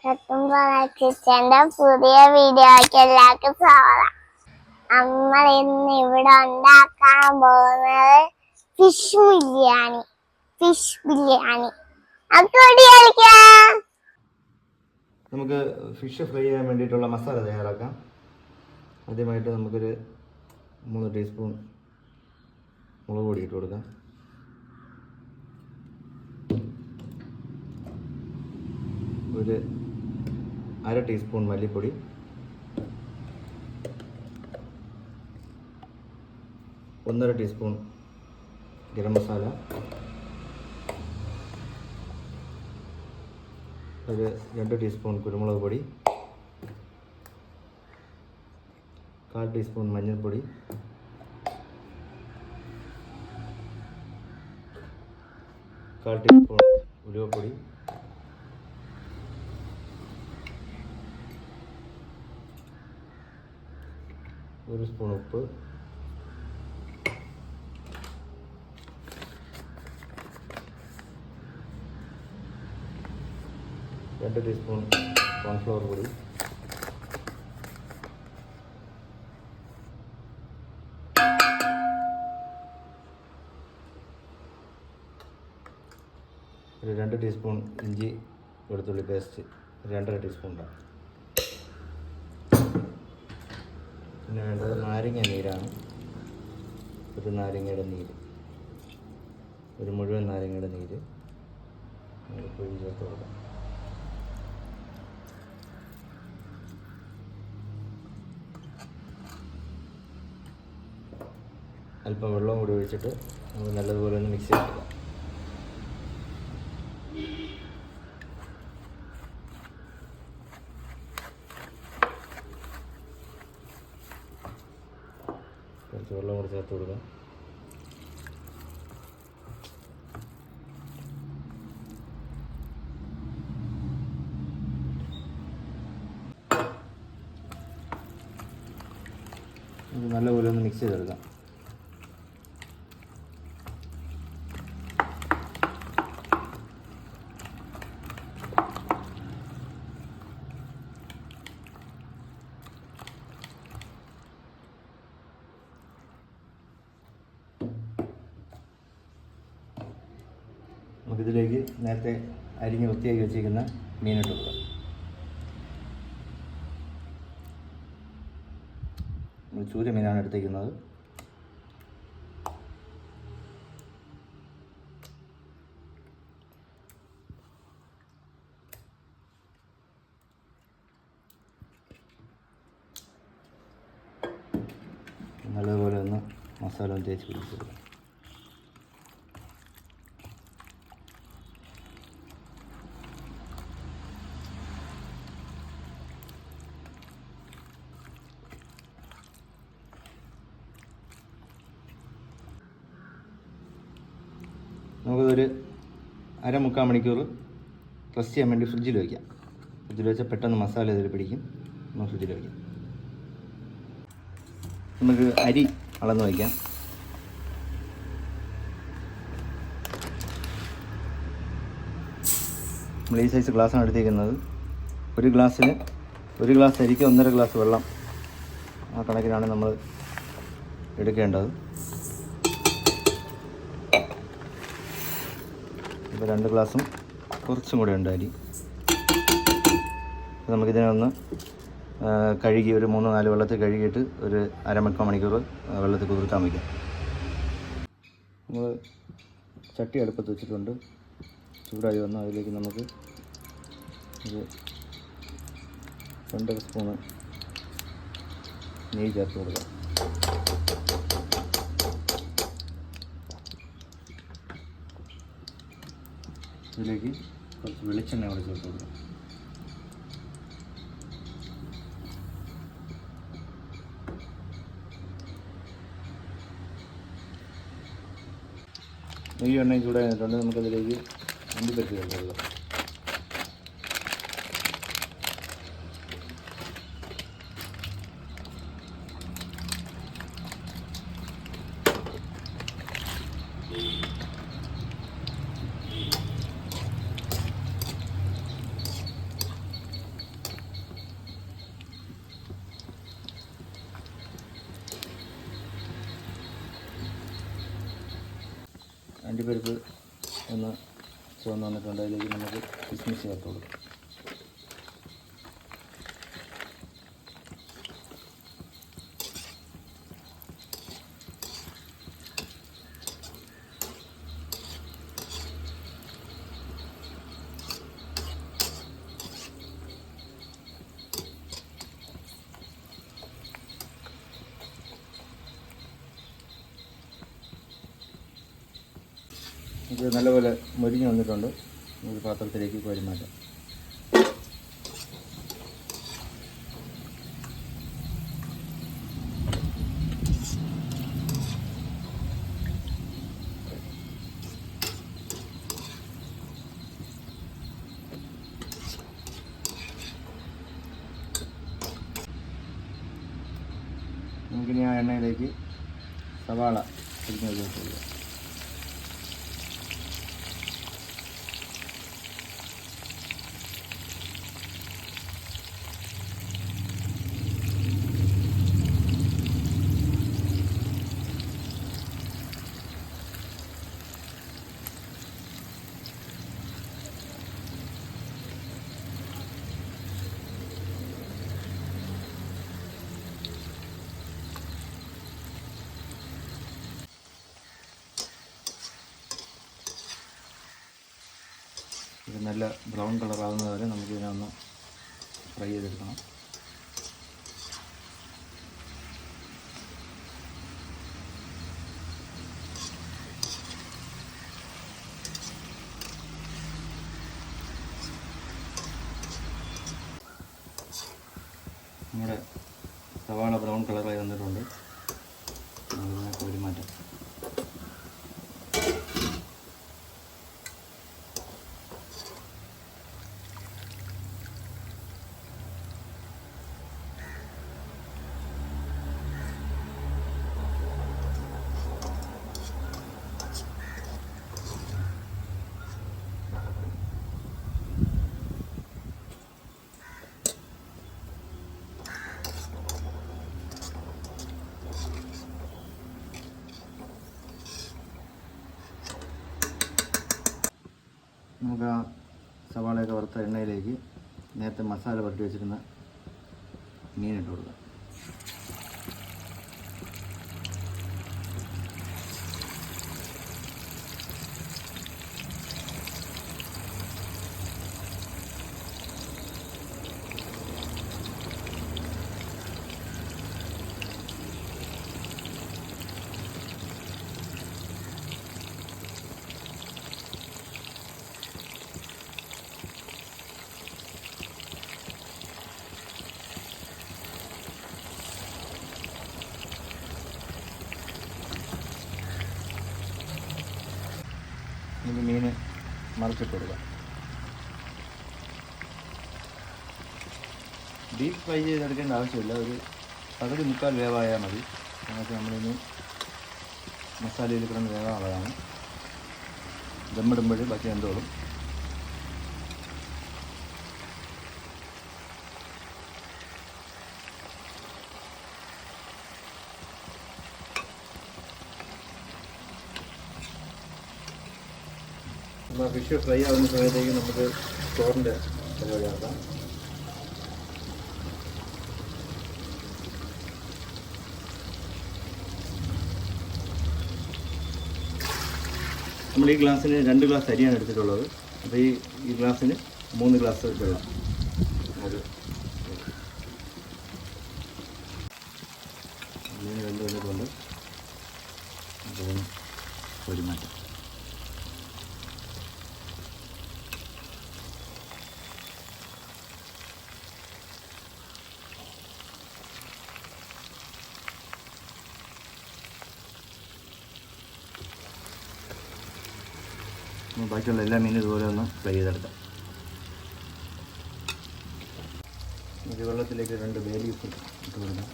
കിച്ചന്റെ പുതിയ വീഡിയോയ്ക്ക് എല്ലാവർക്കും സ്വാഗതം. നമ്മൾ ഇന്ന് ഇവിടെ ഉണ്ടാക്കാൻ പോകുന്നത് ഫിഷ് ബിരിയാണി. നമുക്ക് ഫിഷ് ഫ്രൈ ചെയ്യാൻ വേണ്ടിയിട്ടുള്ള മസാല തയ്യാറാക്കാം. ആദ്യമായിട്ട് നമുക്കൊരു 3 ടീസ്പൂൺ മുളക് പൊടി ഇട്ട് കൊടുക്കാം. ഒരു 1/2 ടീസ്പൂൺ മല്ലിപ്പൊടി, ഒന്നര ടീസ്പൂൺ ഗരം മസാല, ഒരു 2 ടീസ്പൂൺ കുരുമുളക് പൊടി, 1/4 ടീസ്പൂൺ മഞ്ഞൾപ്പൊടി, 1/4 ടീസ്പൂൺ ഉലുവപ്പൊടി, 1 സ്പൂൺ ഉപ്പ്, രണ്ട് ടീസ്പൂൺ കോൺഫ്ലവർ പൊടി, ഒരു 2 ടീസ്പൂൺ ഇഞ്ചി വെളുത്തുള്ളി പേസ്റ്റ്, 2.5 ടീസ്പൂൺ ഉണ്ടാകും. പിന്നെ വേണ്ടത് നാരങ്ങ നീരാണ്. ഒരു നാരങ്ങയുടെ നീര്, ഒരു മുഴുവൻ നാരങ്ങയുടെ നീര് പൊടി ചേർത്ത് കൊടുക്കാം. അല്പം വെള്ളം കൂടി ഒഴിച്ചിട്ട് നമുക്ക് നല്ലതുപോലെ ഒന്ന് മിക്സ് ചെയ്തെടുക്കാം. കുറച്ച് വെള്ളം കൂടി ചേർത്ത് കൊടുക്കാം. നല്ലപോലെ ഒന്ന് മിക്സ് ചെയ്തെടുക്കാം. നമുക്കിതിലേക്ക് നേരത്തെ അരിഞ്ഞ് വൃത്തിയാക്കി വെച്ചിരിക്കുന്ന മീനിട്ട് കൊടുക്കാം. ചൂര മീനാണ് എടുത്തിരിക്കുന്നത്. നല്ലതുപോലെ ഒന്ന് മസാല ഒന്ന് തേച്ച് പിടിച്ച് കൊടുക്കാം. നമുക്കിതൊരു 1/2-3 മണിക്കൂർ റെസ്റ്റ് ചെയ്യാൻ വേണ്ടി ഫ്രിഡ്ജിൽ വയ്ക്കാം. ഫ്രിഡ്ജിൽ വെച്ചാൽ പെട്ടെന്ന് മസാല ഇതിൽ പിടിക്കും. നമുക്ക് ഫ്രിഡ്ജിൽ വയ്ക്കാം. നമുക്ക് അരി അളന്ന് വയ്ക്കാം. നമ്മൾ ഈ സൈസ് ഗ്ലാസ്സാണ് എടുത്തിരിക്കുന്നത്. ഒരു ഗ്ലാസ് അരിക്ക് 1.5 ഗ്ലാസ് വെള്ളം, ആ കണക്കിനാണ് നമ്മൾ എടുക്കേണ്ടത്. ഇപ്പോൾ 2 ഗ്ലാസും കുറച്ചും കൂടെ ഉണ്ട് അരി. നമുക്കിതിനെ ഒന്ന് കഴുകി ഒരു 3-4 വെള്ളത്തിൽ കഴുകിയിട്ട് ഒരു 1/2-3 മണിക്കൂർ വെള്ളത്തിൽ കുതിർക്കാൻ വയ്ക്കാം. നമ്മൾ ചട്ടി അടുപ്പത്ത് വെച്ചിട്ടുണ്ട്. ചൂടായി വന്ന് അതിലേക്ക് നമുക്ക് ഒരു 2 സ്പൂണ് നെയ്യ് ചേർത്ത് കൊടുക്കാം. ഇതിലേക്ക് കുറച്ച് വെളിച്ചെണ്ണ കൂടെ ചേർത്ത് കൊടുക്കാം. നെയ്യ് എണ്ണയും ചൂടായിട്ടുണ്ട്. നമുക്കതിലേക്ക് അണ്ടിപ്പരിപ്പ് ചേർത്ത് കൊടുക്കാം. അണ്ടിപ്പരിപ്പ് ഒന്ന് ചുവന്ന് വന്നിട്ടുണ്ട്. അതിലേക്ക് നമുക്ക് കിസ്മിസ് ചേർത്ത് കൊടുക്കാം. ഇത് നല്ലപോലെ മൊരിഞ്ഞ് വന്നിട്ടുണ്ട്. ഒരു പാത്രത്തിലേക്ക് കോരി മാറ്റാം. നമുക്കിനി ആ എണ്ണയിലേക്ക് സവാള പൊരിഞ്ഞത് ചേർത്ത് കൊടുക്കാം. ഇത് നല്ല ബ്രൗൺ കളറാകുന്നത് വരെ നമുക്കിതിനെ ഒന്ന് ഫ്രൈ ചെയ്തെടുക്കണം. നമ്മുടെ സവാള ബ്രൗൺ കളറായി വന്നിട്ടുണ്ട്. നമുക്കിതിനെ കോരി മാറ്റാം. നമുക്ക് ആ സവാളയൊക്കെ വറുത്ത എണ്ണയിലേക്ക് നേരത്തെ മസാല പുരട്ടി വെച്ചിരുന്ന മീനിട്ട് കൊടുക്കാം. നമുക്ക് മീൻ മറിച്ചിട്ട് കൊടുക്കാം. ഡീപ്പ് ഫ്രൈ ചെയ്തെടുക്കേണ്ട ആവശ്യമില്ല. ഒരു പകുതി മുക്കാൽ വേവായാൽ മതി. നമുക്ക് നമ്മളിനി മസാലയിൽ കിടന്ന് വേവാനുള്ളതാണ്. ദമ്മിടുമ്പോൾ ബാക്കി എന്തോളും. അപ്പോൾ ഫിഷ് ഫ്രൈ ആവുന്ന സമയത്തേക്ക് നമുക്ക് ചോറിൻ്റെ പരിപാടി ആക്കാം. നമ്മൾ ഈ ഗ്ലാസ്സിന് 2 ഗ്ലാസ് അരിയാണ് എടുത്തിട്ടുള്ളത്. അപ്പോൾ ഈ ഗ്ലാസ്സിന് 3 ഗ്ലാസ് വെള്ളം. മീൻ വെന്ത് വന്നിട്ടുണ്ട്. അപ്പോൾ ഒരു മാറ്റം. ബാക്കിയുള്ള എല്ലാ മീനും ഇതുപോലെ ഒന്ന് ഫ്രൈ ചെയ്തെടുക്കാം. ഇത് വെള്ളത്തിലേക്ക് 2 ബേ ലീഫ് ഇട്ട് കൊടുക്കാം.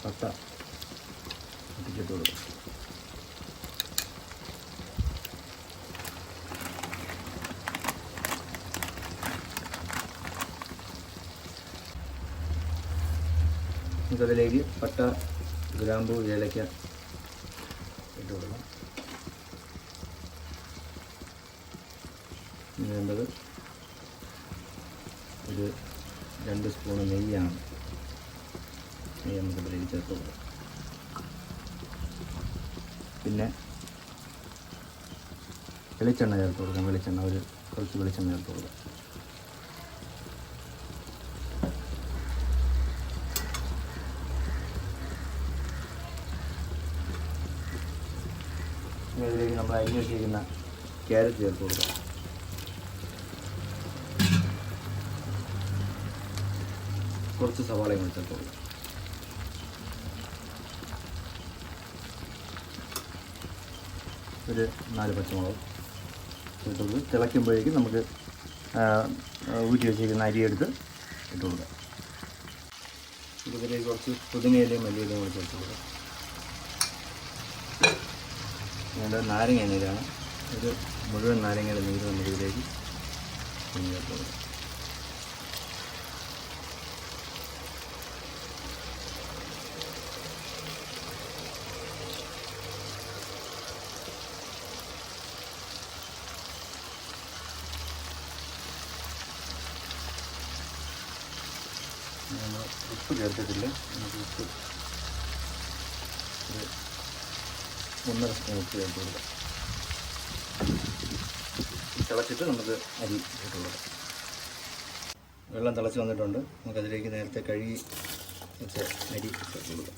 പട്ട ഇട്ടിട്ട് കൊടുക്കാം. നമുക്കതിലേക്ക് പട്ട, ഗ്രാമ്പൂ, ഏലക്ക ഇട്ട് കൊടുക്കാം. ഇനി വേണ്ടത് ഒരു 2 സ്പൂണ് നെയ്യാണ്. നെയ്യ് നമുക്കതിലേക്ക് ചേർത്ത് കൊടുക്കാം. പിന്നെ വെളിച്ചെണ്ണ ചേർത്ത് കൊടുക്കാം. കുറച്ച് വെളിച്ചെണ്ണ ചേർത്ത് കൊടുക്കാം. ഇതിലേക്ക് നമ്മൾ അരിഞ്ഞ് വെച്ചിരിക്കുന്ന ക്യാരറ്റ് ചേർത്ത് കൊടുക്കാം. കുറച്ച് സവാളയും കൂടി ചേർത്ത് കൊടുക്കാം. ഒരു 4 പച്ചമുളക് ചേർത്തത് തിളയ്ക്കുമ്പോഴേക്കും നമുക്ക് ഊറ്റി വെച്ചിരിക്കുന്ന അരി എടുത്ത് ഇട്ട് കൊടുക്കാം. ഇതിലേക്ക് കുറച്ച് പുതിനയിലയും മല്ലിയിലയും കൂടി ചേർത്ത് കൊടുക്കാം. വേണ്ടത് നാരങ്ങ നീരാണ്. ഒരു മുഴുവൻ നാരങ്ങയുടെ നീര് നമുക്ക് ഇതിലേക്ക് ചേർത്ത് കൊടുക്കാം. നമ്മൾ ഉപ്പ് ചേർത്തിട്ടില്ല. നമുക്ക് ഉപ്പ് ഒരു 1.5 സ്പൂൺ ഉപ്പ് ചേർത്ത് കൊടുക്കാം. തിളച്ചിട്ട് നമുക്ക് അരി ഇട്ട് കൊടുക്കാം. വെള്ളം തിളച്ച് വന്നിട്ടുണ്ട്. നമുക്കതിലേക്ക് നേരത്തെ കഴുകി വെച്ച അരി ചേർത്ത് കൊടുക്കാം.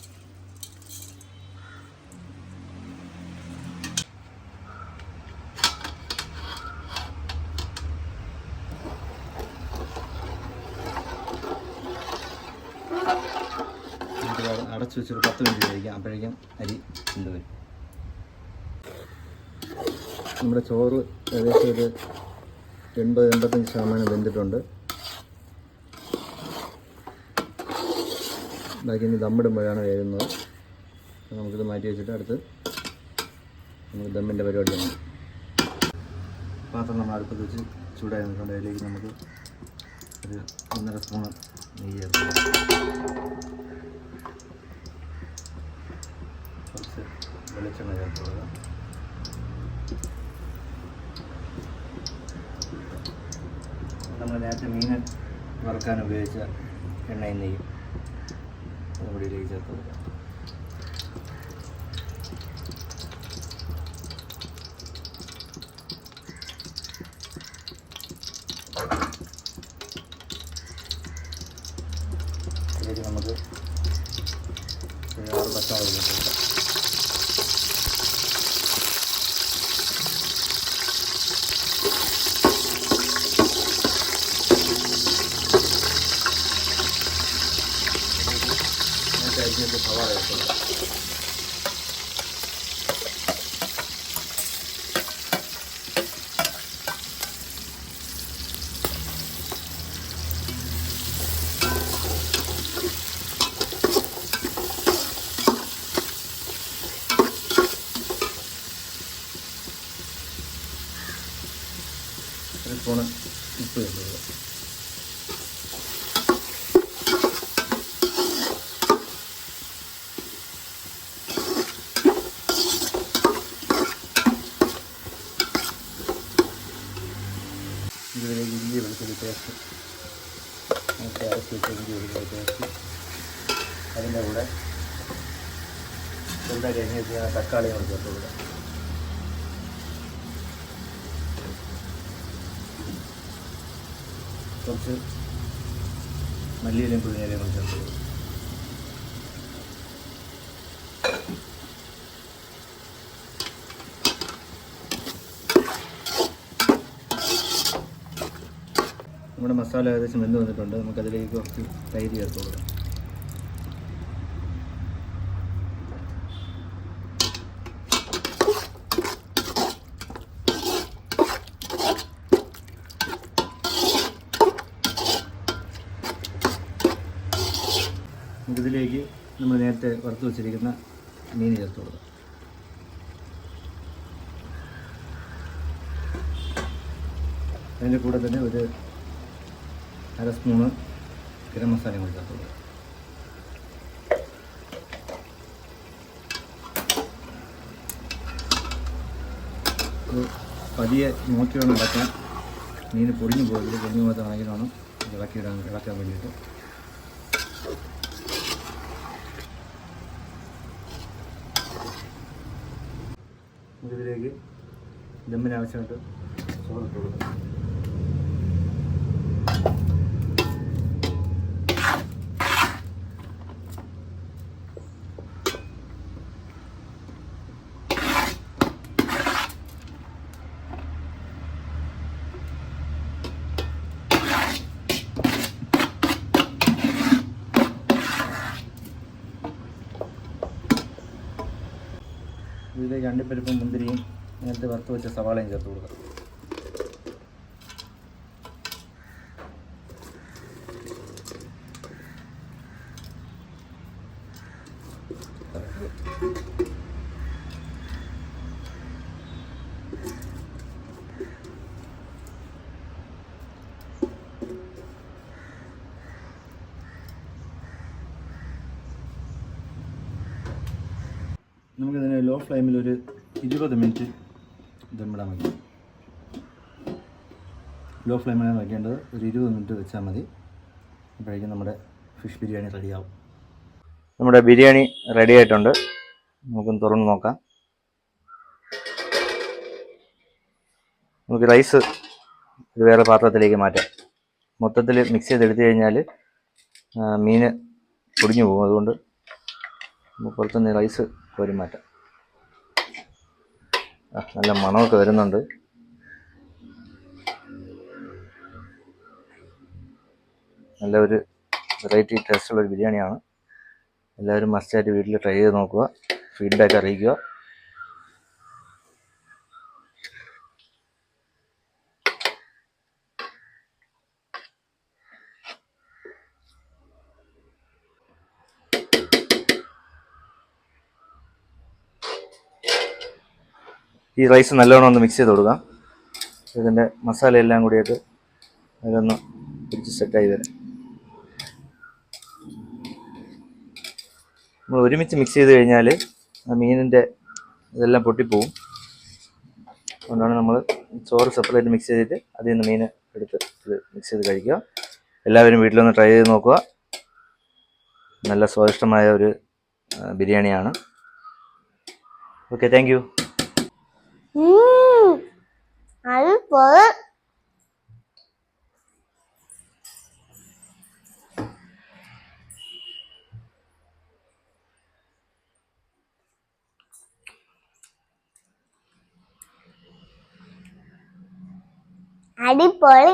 അടച്ചു വെച്ചൊരു 10 മിനിറ്റ് കഴിക്കാം. അപ്പോഴേക്കും അരി വെന്ത് വരും. നമ്മുടെ ചോറ് ഏകദേശം ഒരു 80-85% വെന്തിട്ടുണ്ട്. ബാക്കി ഇനി ദമ്മിടുമ്പോഴാണ് വേകുന്നത്. നമുക്കിത് മാറ്റി വെച്ചിട്ട് അടുത്ത് നമുക്ക് ദമ്മിൻ്റെ പരിപാടി ആണ്. പാത്രം നമ്മൾ അടുപ്പത്ത് വെച്ച് ചൂടായി നിൽക്കേണ്ട. അതിലേക്ക് നമുക്ക് ഒരു 1.5 സ്പൂൺ നെയ്യ് ചേർത്ത് കുറച്ച് വെളിച്ചെണ്ണ ചേർത്ത് കൊടുക്കാം. നമ്മൾ നേരത്തെ മീൻ വറുക്കാൻ ഉപയോഗിച്ച എണ്ണയും നെയ്യും അതുകൂടി ഇതിലേക്ക് ചേർത്ത് കൊടുക്കാം. ഇതിലേക്ക് നമുക്ക് 6 പച്ചമുളക് ചേർത്ത് കൊടുക്കാം. അരിഞ്ഞിട്ട് സവാള ചേർത്ത് കൊടുക്കാം. ഒരു സ്പൂണ് ഉപ്പ് ചേർത്ത് കൊടുക്കാം. ഇതിലേക്ക് ഇഞ്ചി വെളുത്തുള്ളി പേസ്റ്റ് നമുക്ക് അരച്ച് വെച്ച ഇഞ്ചി വെളുത്തുള്ളി പേസ്റ്റ്, അതിൻ്റെ കൂടെ ചെറുതായിട്ട് അരിഞ്ഞ് വെച്ച് തക്കാളിയും കൂടെ ചേർത്ത് കൊടുക്കാം. കുറച്ച് മല്ലിയിലയും പുതിനയിലയും കൂടെ ചേർത്ത് കൊടുക്കാം. നമ്മുടെ മസാല ഏകദേശം വെന്ത് വന്നിട്ടുണ്ട്. നമുക്കതിലേക്ക് കുറച്ച് തൈര് ചേർത്ത് കൊടുക്കാം. നമുക്കിതിലേക്ക് നമ്മൾ നേരത്തെ വറുത്ത് വെച്ചിരിക്കുന്ന മീൻ ചേർത്ത് കൊടുക്കാം. അതിൻ്റെ കൂടെ തന്നെ ഒരു 1/2 സ്പൂണ് ഗരം മസാലയും കൂടി ചേർത്ത് കൊടുക്കാം. ഇത് പതിയെ നോക്കി വേണം ഇളക്കാൻ. മീൻ പൊടിഞ്ഞു പോകരുത്. പൊടിഞ്ഞു പോകാത്ത കണക്കിന് വേണം ഇളക്കാൻ വേണ്ടിയിട്ട്. ഇതിലേക്ക് ദമ്മിന് ആവശ്യമായിട്ട് ചോറിട്ട് കൊടുക്കാം. ഇതിലേക്ക് അണ്ടിപ്പരിപ്പും മുന്തിരിയും നേരത്തെ വറുത്ത് വെച്ച സവാളയും ചേർത്ത് കൊടുക്കാം. നമുക്കിതിനെ ലോ ഫ്ലെയിമിൽ ഒരു 20 മിനിറ്റ് ദമ്മിടാൻ വയ്ക്കും. ലോ ഫ്ലെയിമിലാണ് വയ്ക്കേണ്ടത്. ഒരു 20 മിനിറ്റ് വെച്ചാൽ മതി. അപ്പോഴേക്കും നമ്മുടെ ഫിഷ് ബിരിയാണി റെഡിയാവും. നമ്മുടെ ബിരിയാണി റെഡി ആയിട്ടുണ്ട്. നമുക്കൊന്ന് തുറന്ന് നോക്കാം. നമുക്ക് റൈസ് ഒരു വേറെ പാത്രത്തിലേക്ക് മാറ്റാം. മൊത്തത്തിൽ മിക്സ് ചെയ്തെടുത്തു കഴിഞ്ഞാൽ മീൻ പൊടിഞ്ഞു പോകും. അതുകൊണ്ട് നമുക്ക് പുറത്തുനിന്ന് റൈസ് കോരി മാറ്റാം. നല്ല മണമൊക്കെ വരുന്നുണ്ട്. നല്ല ഒരു വെറൈറ്റി ടേസ്റ്റുള്ളൊരു ബിരിയാണിയാണ്. എല്ലാവരും മസ്റ്റായിട്ട് വീട്ടിൽ ട്രൈ ചെയ്ത് നോക്കുക. ഫീഡ്ബാക്ക് അറിയിക്കുക. ഈ റൈസ് നല്ലോണം ഒന്ന് മിക്സ് ചെയ്ത് കൊടുക്കാം. ഇതിൻ്റെ മസാലയെല്ലാം കൂടിയിട്ട് അതൊന്ന് പിടിച്ച് സെറ്റായി വരും. നമ്മൾ ഒരുമിച്ച് മിക്സ് ചെയ്ത് കഴിഞ്ഞാൽ ആ മീനിൻ്റെ ഇതെല്ലാം പൊട്ടിപ്പോവും. അതുകൊണ്ടാണ് നമ്മൾ ചോറ് സെപ്പറേറ്റ് മിക്സ് ചെയ്തിട്ട് അതിൽ നിന്ന് മീൻ എടുത്ത് ഇത് മിക്സ് ചെയ്ത് കഴിക്കുക. എല്ലാവരും വീട്ടിലൊന്ന് ട്രൈ ചെയ്ത് നോക്കുക. നല്ല സ്വാദിഷ്ടമായ ഒരു ബിരിയാണിയാണ്. Okay, thank you. അടിപൊളി.